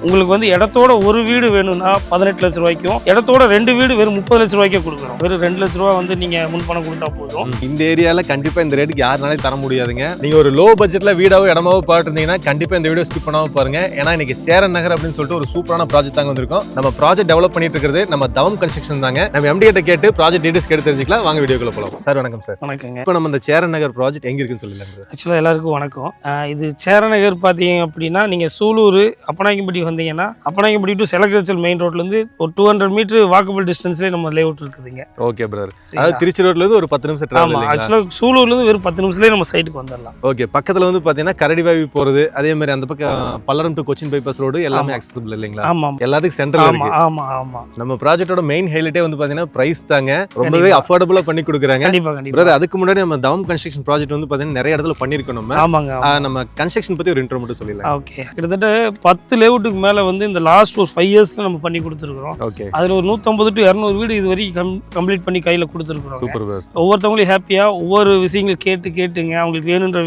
உங்களுக்கு வந்து இடத்தோட ஒரு வீடு வேணும்னா 18 லட்ச ரூபாய்க்கும், இடத்தோட 2 வீடு வெறும் 30 லட்ச ரூபாய்க்கே கொடுக்குறோம். வெறும் 2 லட்ச ரூபா வந்து நீங்க முன்பணம் கொடுத்தா போதும். இந்த ஏரியால கண்டிப்பா இந்த ரேட்டுக்கு யாருனாலும் தர முடியாதுங்க. நீங்க ஒரு லோ பட்ஜெட்ல வீடாவோ இடமாவோ பாத்துருந்தீங்கன்னா கண்டிப்பா இந்த வீடியோ ஸ்கிப் பண்ணாம பாருங்க. ஏன்னா இன்னைக்கு சேரன் நகர் அப்படின்னு சொல்லிட்டு ஒரு சூப்பரான ப்ராஜெக்ட் தாங்க வந்திருக்கோம். நம்ம ப்ராஜெக்ட் டெவலப் பண்ணிட்டு இருக்கிறது நம்ம தவம் கன்ஸ்ட்ரக்ஷன் தாங்க. நம்ம எம்டி கிட்ட கேட்டு ப்ராஜெக்ட் டீடைல்ஸ் கேட்டு தெரிஞ்சுக்கலாம். வாங்க வீடியோக்குள்ள போலாம். சார் வணக்கம் சார். வணக்கங்க. இப்போ நம்ம இந்த சேரன் நகர் ப்ராஜெக்ட் எங்க இருக்குன்னு சொல்லுங்க. ஆக்சுவலாக எல்லாருக்கும் வணக்கம். இது சேரன் நகர் பார்த்தீங்க அப்படின்னா நீங்கள் சூலூர் அப்பனாயக்கம்பட்டி வந்தீங்கன்னா அப்பனாயக்கம்பட்டி டு செலக்கரிச்சல் மெயின் ரோட்லேருந்து ஒரு 200 மீட்டர் வாக்கபிள் டிஸ்டன்ஸ்லேயே நம்ம லேஅவுட் இருக்குதுங்க. Okay brother. அதாவது திருச்சி ரோட்லேருந்து ஒரு 10 நிமிஷம் டிராவல். ஆமாம், ஆக்சுவலாக சூலூர்லேருந்து வெறும் 10 நிமிஷத்துலேயே நம்ம சைட்டுக்கு வந்துடலாம். ஓகே, பக்கத்தில் வந்து பார்த்தீங்கன்னா கரடிவாவி போகிறது, அதே மாதிரி அந்த பக்கம் Palladam to Cochin bypass road எல்லாமே அக்சசிபிள் இல்லைங்களா? ஆமாம், எல்லாத்துக்கும் சென்ட்ரல் இருக்கு. ஆமாம் ஆமாம். நம்ம ப்ராஜெக்டோட மெயின் ஹைலைட்டே வந்து பார்த்தீங்கன்னா பிரைஸ் தாங்க. ரொம்பவே அஃபோர்டபுளாக பண்ணி கொடுக்குறாங்க. கண்டிப்பாக கண்டிப்பாக. பிரதர், அதுக்கு முன்னாடி நம்ம தவம் கன்ஸ்ட்ரக்ஷன் ப்ராஜெக்ட் வந்து பார்த்தீங்கன்னா நிறைய இடத்துல பண்ணியிருக்கோம். நம்ம ஆமாங்க. நம்ம கன்ஸ்ட்ரக்ஷன் பற்றி ஒரு இன்ட்ரோ மட்டும் சொல்லிடலாம். ஓகே, கிட்டத்தட்ட 10 லேஅவுட்டுக்கு மேலே வந்து இந்த லாஸ்ட் ஒரு 5 இயர்ஸில் நம்ம பண்ணி கொடுத்துருக்குறோம். ஓகே, அதில் ஒரு 150 to 200 வீடு இது வரைக்கும் கம்ப்ளீட் பண்ணி கையில் கொடுத்துருக்குறோம். சூப்பர். ஒவ்வொருத்தவங்களையும் ஹாப்பியாக ஒவ்வொரு விஷயங்கள் கேட்டுங்க அவங்களுக்கு வேணுன்ற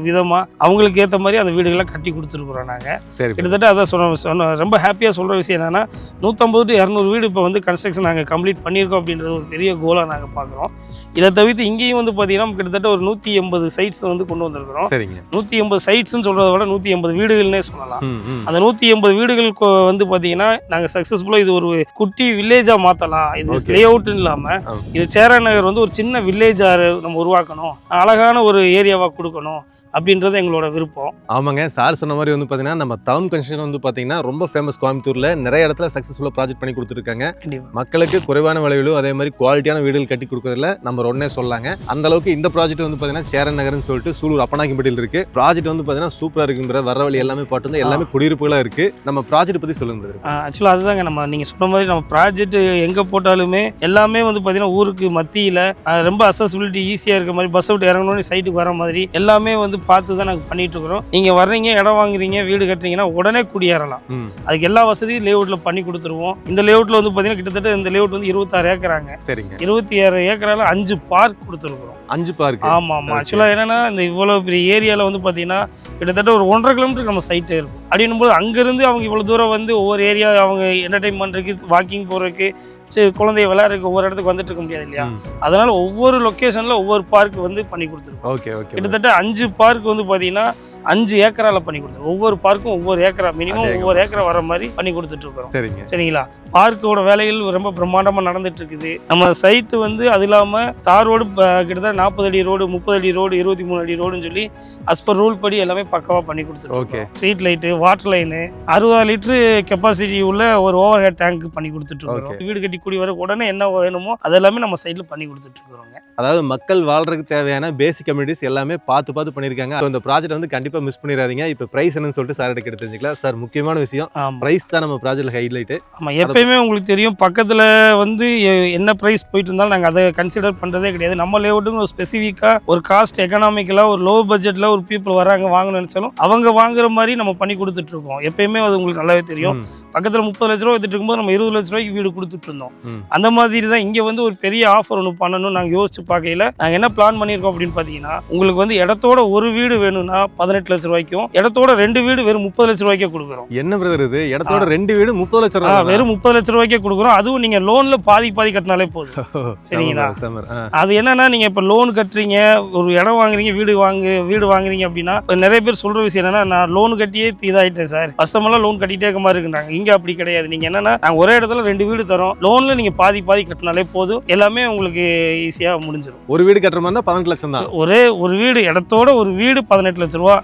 விதமாக அவங்களுக்கு ஏற்ற மாதிரி அந்த வீடுகளை கட்டி கொடுத்துருக்குறோம் நாங்கள். கிட்டத்தட்ட அதான் சொன்ன ரொம்ப ஹாப்பியாக சொல்கிற விஷயம் என்னென்னா 150 to 200 வீடு இப்போ வந்து கன்ஸ்ட்ரக்ஷன் நாங்கள் கம்ப்ளீட் பண்ணியிருக்கோம் அப்படின்றது ஒரு பெரிய கோலாக நாங்கள் பார்க்குறோம். இதை தவிர்த்து இங்கேயும் வந்து பார்த்தீங்கன்னா கிட்டத்தட்ட ஒரு 180 சைட்ஸ் வந்து கொண்டு வந்திருக்கிறோம். 180 சைட்ஸ்ன்னு சொல்கிறத விட 180 வீடுகள்னே சொல்லலாம். அந்த 180 வீடுகளுக்கு வந்து பார்த்தீங்கன்னா நாங்கள் சக்ஸஸ்ஃபுல்லாக இது ஒரு குட்டி வில்லேஜாக மாற்றலாம். இது லேஅவுட்னு இல்லாமல் இது சேரன் நகர் வந்து ஒரு சின்ன வில்லேஜாக நம்ம உருவாக்கணும், அழகான ஒரு ஏரியாவாக கொடுக்கணும் அப்படின்றது எங்களோட விருப்பம். ஆமாங்க, சார் சொன்ன மாதிரி வந்து பார்த்தீங்கன்னா நம்ம தவம் கன்ஸ்ட்ரக்ஷன் வந்து பார்த்தீங்கன்னா ரொம்ப ஃபேமஸ். கோயம்புத்தூரில் நிறைய இடத்துல சக்ஸஸ்ஃபுல்லாக ப்ராஜெக்ட் பண்ணி கொடுத்துருக்காங்க. மக்களுக்கு குறைவான விலையிலும் அதே மாதிரி குவாலிட்டியான வீடுகள் கட்டி கொடுக்கறதுல நம்ம ஒன்னே சொல்லாங்க. அந்த அளவுக்கு இந்த ப்ராஜெக்ட் வந்து பார்த்தீங்கன்னா சேரன் நகர்னு சொல்லிட்டு சூலூர் அப்பனாயக்கம்பட்டியில் இருக்கு. ப்ராஜெக்ட் வந்து பார்த்தீங்கன்னா சூப்பராக இருக்குங்கிற வர வழி எல்லாமே பாட்டு வந்து எல்லாமே குடியிருப்புகளாக இருக்கு. நம்ம ப்ராஜெக்ட் பற்றி சொல்லுங்க. ஆக்சுவலாக அதுதாங்க, நம்ம நீங்கள் சொன்ன மாதிரி நம்ம ப்ராஜெக்ட் எங்கே போட்டாலுமே எல்லாமே வந்து பார்த்தீங்கன்னா ஊருக்கு மத்தியில் ரொம்ப அசசிபிலிட்டி ஈஸியாக இருக்க மாதிரி, பஸ் விட்டு இறங்கணும்னு சைட்டுக்கு வர மாதிரி எல்லாமே வந்து பார்த்து தான் நாங்கள் பண்ணிட்டு இருக்கிறோம். நீங்கள் வர்றீங்க, இடம் வாங்குறீங்க, வீடு கட்டுறீங்கன்னா உடனே குடியேறலாம். அதுக்கு எல்லா வசதியும் லேஅவுட்டில் பண்ணி கொடுத்துருவோம். இந்த லேஅவுட்டில் வந்து பார்த்தீங்கன்னா கிட்டத்தட்ட இந்த லேஅவுட் வந்து 26 ஏக்கராங்க. சரிங்க, 26 ஏக்கரால 5 பார்க் கொடுத்துருக்குறோம். 5 பார்க்? ஆமாம் ஆமாம். ஆக்சுவலாக என்னன்னா இந்த இவ்வளோ பெரிய ஏரியாவில் வந்து பார்த்தீங்கன்னா கிட்டத்தட்ட ஒரு 1.5 கிலோமீட்டருக்கு நம்ம சைட்டே இருக்கும். அப்படின்னும் போது அங்கேருந்து அவங்க இவ்வளோ தூரம் வந்து ஒவ்வொரு ஏரியா அவங்க என்டர்டைன் பண்ணுறதுக்கு, வாக்கிங் போகிறதுக்கு, குழந்தைய விளையாடுறதுக்கு ஒவ்வொரு இடத்துக்கு வந்துட்டு இருக்க முடியாது இல்லையா? அதனால ஒவ்வொரு லொக்கேஷனில் ஒவ்வொரு பார்க் வந்து பண்ணி கொடுத்துருக்கோம். Okay okay. கிட்டத்தட்ட 5 பார்க் வந்து பார்த்தீங்கன்னா 5 ஏக்கரால பண்ணி கொடுத்துருக்கோம். ஒவ்வொரு பார்க்கும் ஒவ்வொரு ஏக்கரா, மினிமம் ஒவ்வொரு ஏக்கரா வர மாதிரி பண்ணி கொடுத்துட்டு இருக்கோம். சரிங்க, சரிங்களா? பார்க்கோட வேலைகள் ரொம்ப பிரம்மாண்டமாக நடந்துட்டு இருக்குது. நம்ம சைட்டு வந்து அது இல்லாமல் தார் ரோடு கிட்டத்தட்ட 40 அடி ரோடு, 30 அடி ரோடு, 23 அடி ரோடுன்னு சொல்லி அஸ்பர் ரூல் படி எல்லாமே பக்கவாக பண்ணி கொடுத்துருக்கோம். Okay, street light, water line, 60 litre capacity உள்ள ஒரு ஓவர் ஹெட் டேங்க் பண்ணி கொடுத்துட்டு இருக்கோம். வீடு கட்டி கூடி வர உடனே என்ன வேணுமோ அதெல்லாமே நம்ம சைடில் பண்ணி கொடுத்துட்டு இருக்கிறோங்க. அதாவது மக்கள் வாழ்றதுக்கு தேவையான பேசிக் கம்யூனிட்டிஸ் எல்லாமே பார்த்து பண்ணியிருக்காங்க. இந்த ப்ராஜெக்ட் வந்து கண்டிப்பாக மிஸ் பண்ணிடாதீங்க. இப்போ பிரைஸ் என்னன்னு சொல்லிட்டு சார் கிட்ட தெரிஞ்சுக்கலாம். சார், முக்கியமான விஷயம் பிரைஸ் தான் நம்ம ப்ராஜெக்ட்ல ஹைலைட். ஆமாம், எப்பயுமே உங்களுக்கு தெரியும் பக்கத்தில் வந்து என்ன ப்ரைஸ் போயிட்டு இருந்தாலும் நாங்கள் அதை கன்சிடர் பண்ணுறதே கிடையாது. நம்ம லேஅவுட்டுன்னு ஒரு ஸ்பெசிஃபிக்காக ஒரு காஸ்ட் எக்கனாமிக்கலாக ஒரு லோ பட்ஜெட்டில் ஒரு பீப்புள் வராங்க வாங்கணும்னு நினச்சாலும் அவங்க வாங்குற மாதிரி நம்ம பண்ணி கொடுத்துட்ருக்கோம். எப்பயுமே அது உங்களுக்கு நல்லாவே தெரியும். பக்கத்தில் 30 லட்ச ரூபா எடுத்துட்டு இருக்கும்போது நம்ம 20 லட்ச ரூபாய்க்கு வீடு கொடுத்துட்டு இருந்தோம். அந்த மாதிரி தான் இங்கே வந்து ஒரு பெரிய ஆஃபர் ஒன்று பண்ணணும் நாங்கள் யோசிச்சு பார்க்கையில் நாங்கள் என்ன பிளான் பண்ணியிருக்கோம் அப்படின்னு பார்த்தீங்கன்னா, உங்களுக்கு வந்து இடத்தோட ஒரு வீடு வேணும்னா 18 லட்ச ரூபாய்க்கும், இடத்தோட 2 வீடு வெறும் 30 லட்ச ரூபாய்க்கே கொடுக்குறோம். என்ன பிரதர் இது? இடத்தோட 2 வீடு 30 லட்ச ரூபாய்? வெறும் 30 லட்ச ரூபாய்க்கே கொடுக்குறோம். அதுவும் நீங்கள் லோனில் பாதி கட்டினாலே போதும். சரிங்களா? அது என்னன்னா, நீங்கள் இப்போ லோன் கட்டுறீங்க, ஒரு இடம் வாங்குறீங்க, வீடு வாங்குறீங்க அப்படின்னா நிறைய பேர் சொல்கிற விஷயம் என்னன்னா, நான் லோன் கட்டியே இதாகிட்டேன் சார், வருஷமெல்லாம் லோன் கட்டிகிட்டே இருக்க மாதிரி இருக்குறாங்க. இங்கே அப்படி கிடையாது. நீங்கள் என்னன்னா, நாங்கள் ஒரே இடத்துல 2 வீடு தரோம். லோனில் நீங்கள் பாதி கட்டினாலே போதும், எல்லாமே உங்களுக்கு ஈஸியாக முடிஞ்சிடும். ஒரு வீடு கட்டுற மாதிரி 18 லட்சம் தான். ஒரு வீடு, இடத்தோட ஒரு வீடு 18 லட்ச ரூபா,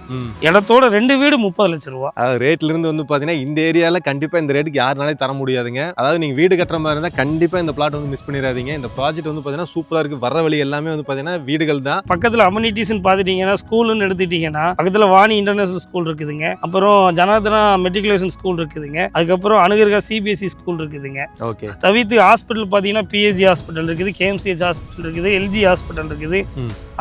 இடத்தோட 2 வீடு 30 லட்ச ரூபா. ரேட்ல இருந்து வந்து பார்த்தீங்கன்னா இந்த ஏரியாவில் கண்டிப்பாக இந்த ரேட்டுக்கு யாருனாலே தர முடியாதுங்க. அதாவது நீங்கள் வீடு கட்டுற மாதிரி இருந்தால் கண்டிப்பாக இந்த பிளாட் வந்து மிஸ் பண்ணிடாதீங்க. இந்த ப்ராஜெக்ட் வந்து பார்த்தீங்கன்னா சூப்பராக இருக்குது. வர வழி எல்லாமே வந்து பார்த்தீங்கன்னா வீடுகள் தான். பக்கத்தில் அம்யூனிட்டிஸ்ன்னு பார்த்துட்டீங்கன்னா, ஸ்கூல்னு எடுத்துக்கிட்டீங்கன்னா பக்கத்தில் வாணி இன்டர்நேஷனல் ஸ்கூல் இருக்குதுங்க, அப்புறம் ஜனார்தனா மெட்ரிகுலேஷன் ஸ்கூல் இருக்குதுங்க, அதுக்கப்புறம் அனுகிரகா சிபிஎஸ்சி ஸ்கூல் இருக்குதுங்க. ஓகே, தவிர்த்து ஹாஸ்பிட்டல் பார்த்தீங்கன்னா பிஹெச்சி ஹாஸ்பிட்டல் இருக்குது, கேஎம்சிஹெச் ஹாஸ்பிட்டல் இருக்குது, எல்ஜி ஹாஸ்பிட்டல் இருக்குது.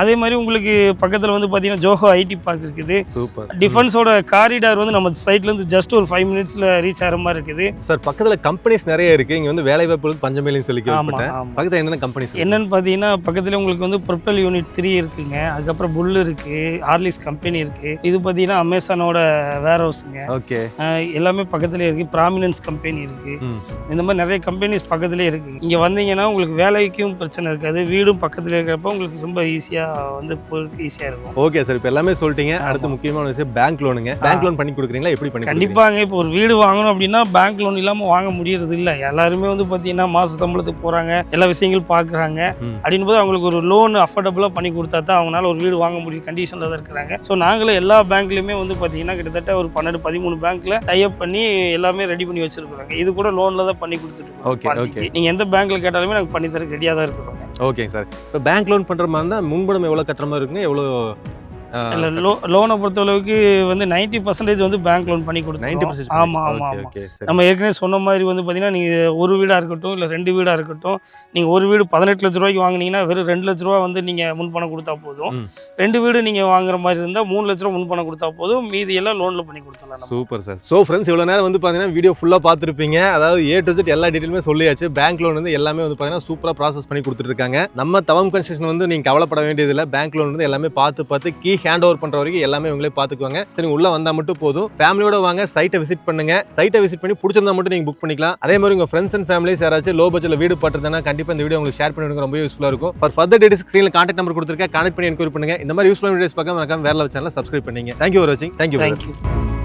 அதே மாதிரி உங்களுக்கு பக்கத்தில் வந்து பார்த்தீங்கன்னா ஜோஹோ ஐடி பார்க் இருக்குது. சூப்பர். டிஃபென்ஸோட காரிடார் வந்து நம்ம சைட்லேருந்து ஜஸ்ட் ஒரு 5 மினிட்ஸில் ரீச் ஆகிற மாதிரி இருக்குது. சார் பக்கத்தில் கம்பெனிஸ் நிறைய இருக்குது, இங்கே வந்து வேலை வாய்ப்புகளுக்கு பஞ்சமேலையும் சொல்லி கேள்விப்பட்டேன். பக்கத்தில் என்னென்ன கம்பெனிஸ் என்னென்னு பார்த்தீங்கன்னா பக்கத்தில் உங்களுக்கு வந்து பர்பிள் யூனிட் 3 இருக்குங்க, அதுக்கப்புறம் புல் இருக்குது, ஹார்லிக்ஸ் கம்பெனி இருக்குது. இது பார்த்தீங்கன்னா அமேசானோட வேர் ஹவுஸுங்க. ஓகே. எல்லாமே பக்கத்துலேயே இருக்குது. ப்ராமினன்ஸ் கம்பெனி இருக்குது. இந்த மாதிரி நிறைய கம்பெனிஸ் பக்கத்துலேயே இருக்குது. இங்கே வந்தீங்கன்னா உங்களுக்கு வேலைக்கும் பிரச்சனை இருக்காது, வீடும் பக்கத்தில் இருக்கிறப்ப உங்களுக்கு ரொம்ப ஈஸியாக வந்து ஈஸியாக இருக்கும். ஓகே சார், இப்போ எல்லாமே சொல்லிட்டீங்க. அடுத்து முக்கியமான விஷயம் பேங்க் லோனுங்க. பேங்க் லோன் பண்ணி கொடுக்குறீங்களா? எப்படி பண்ணி? கண்டிப்பாங்க. இப்போ ஒரு வீடு வாங்கணும் அப்படின்னா பேங்க் லோன் இல்லாமல் வாங்க முடியறது இல்லை. எல்லாருமே வந்து பார்த்தீங்கன்னா மாத சம்பளத்துக்கு போகிறாங்க, எல்லா விஷயங்களும் பார்க்குறாங்க. அப்படின் போது அவங்களுக்கு ஒரு லோன் அஃபோர்டபுளாக பண்ணி கொடுத்தா தான் அவங்களால ஒரு வீடு வாங்க முடியும் கண்டிஷனில் தான் இருக்கிறாங்க. ஸோ நாங்களும் எல்லா பேங்க்லையுமே வந்து பார்த்தீங்கன்னா கிட்டத்தட்ட ஒரு 12-13 பேங்க்கில் டைப் பண்ணி எல்லாமே ரெடி பண்ணி வச்சிருக்காங்க. இது கூட லோனில் தான் பண்ணி கொடுத்துட்டு நீங்கள் எந்த பேங்க்கில் கேட்டாலுமே நாங்கள் பண்ணி தர ரெடியாக தான் இருக்கிறோங்க. ஓகேங்க சார். இப்போ பேங்க் லோன் பண்ணுற மாதிரி இருந்தால் முன்பணம் எவ்வளோ கட்டுற மாதிரி இருக்குங்க? எவ்வளோ இல்லை லோனை பொறுத்தளவுக்கு வந்து 90% வந்து பேங்க் லோன் பண்ணி கொடுத்தோம். 90%? ஆமாம் ஆமாம் ஆமாம். நம்ம ஏற்கனவே சொன்ன மாதிரி வந்து பார்த்தீங்கன்னா நீங்கள் ஒரு வீடாக இருக்கட்டும் இல்லை 2 வீடாக இருக்கட்டும், நீங்கள் ஒரு வீடு 18 லட்ச ரூபாய்க்கு வாங்கினீங்கன்னா வெறும் 2 லட்ச ரூபா வந்து நீங்கள் முன்பணம் கொடுத்தா போதும். 2 வீடு நீங்கள் வாங்குற மாதிரி இருந்தால் 3 லட்ச ரூபா முன்பணம் கொடுத்தா போதும், மீதி எல்லாம் லோனில் பண்ணி கொடுத்துடலாம். Super sir. ஸோ ஃப்ரெண்ட்ஸ், இவ்வளோ நேரம் வந்து பார்த்தீங்கன்னா வீடியோ ஃபுல்லாக பார்த்துருப்பீங்க. அதாவது A to Z எல்லா டீட்டெயிலுமே சொல்லியாச்சு. பேங்க் லோன் வந்து எல்லாமே வந்து பார்த்தீங்கன்னா சூப்பராக ப்ராசஸ் பண்ணி கொடுத்துருக்காங்க. நம்ம தவம் கன்ஸ்ட்ரக்ஷன் வந்து நீங்கள் கவலைப்பட வேண்டியதில்லை. பேங்க் லோன் வந்து எல்லாமே பார்த்து கீ ஹேண்ட் ஓவர் பண்ணுற வரைக்கும் எல்லாமே உங்களே பார்த்துக்குவாங்க. சரி, உள்ள வந்தா மட்டும் போதும். ஃபேமிலியோட வாங்க, சைட்டை விசிட் பண்ணுங்க. சைட்டை விசிட் பண்ணி பிடிச்சிருந்தா மட்டும் நீங்க புக் பண்ணிக்கலாம். அதே மாதிரி உங்க ஃப்ரெண்ட்ஸ் அண்ட் ஃபேமிலிஸ் யாராச்சும் லோ பட்ஜெட்ல வீடு பார்த்துருந்தா கண்டிப்பா இந்த வீடியோ உங்களுக்கு ஷேர் பண்ணிடுங்க, ரொம்ப யூஸ்ஃபுல்லா இருக்கும். ஃபார் ஃபர்தர் டீடைல்ஸ் ஸ்கிரீன்ல கான்டாக்ட் நம்பர் கொடுத்துருக்கேன், கான்டாக்ட் பண்ணி என்கொயரி பண்ணுங்க. இந்த மாதிரி யூஸ்ஃபுல்லான வீடியோஸ் பார்க்க மறக்காம வேற லெவல் சேனலை சப்ஸ்கிரைப் பண்ணீங்க. தேங்க்யூ ஃபார் வாட்சிங். தேங்க்யூ.